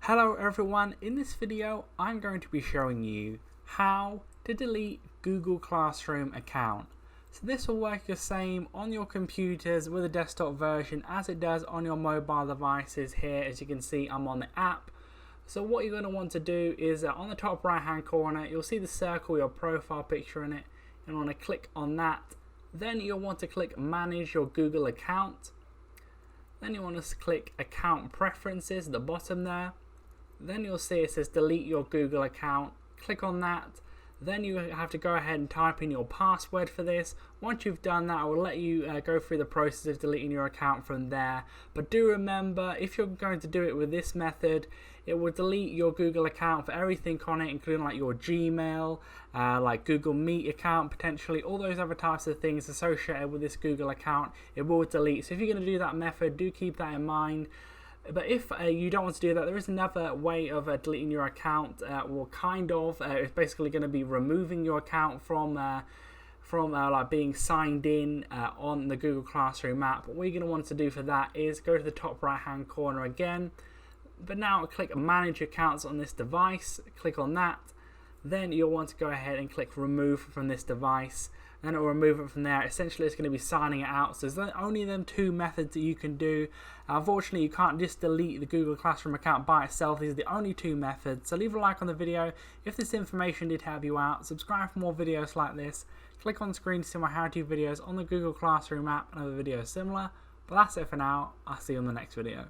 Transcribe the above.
Hello everyone, in this video I'm going to be showing you how to delete Google Classroom account. So this will work the same on your computers with a desktop version as it does on your mobile devices. Here, as you can see, I'm on the app. So what you're going to want to do is on the top right hand corner you'll see the circle with your profile picture in it. You want to click on that. Then you'll want to click manage your Google account. Then you want to click account preferences at the bottom there. Then you'll see it says delete your Google account. Click on that. Then you have to go ahead and type in your password for this. Once you've done that, I will let you go through the process of deleting your account from there. But do remember, if you're going to do it with this method, it will delete your Google account for everything on it, including like your Gmail, like Google Meet account potentially, all those other types of things associated with this Google account, it will delete. So if you're going to do that method, do keep that in mind. But if you don't want to do that, there is another way of deleting your account. It's basically going to be removing your account from like being signed in on the Google Classroom app. What you're going to want to do for that is go to the top right hand corner again, but now click manage accounts on this device. Click on that. Then you'll want to go ahead and click remove from this device. Then it will remove it from there. Essentially, it's going to be signing it out. So there's only them two methods that you can do. Unfortunately, you can't just delete the Google Classroom account by itself. These are the only two methods. So leave a like on the video if this information did help you out. Subscribe for more videos like this. Click on the screen to see my how-to videos on the Google Classroom app and other videos similar. But that's it for now. I'll see you on the next video.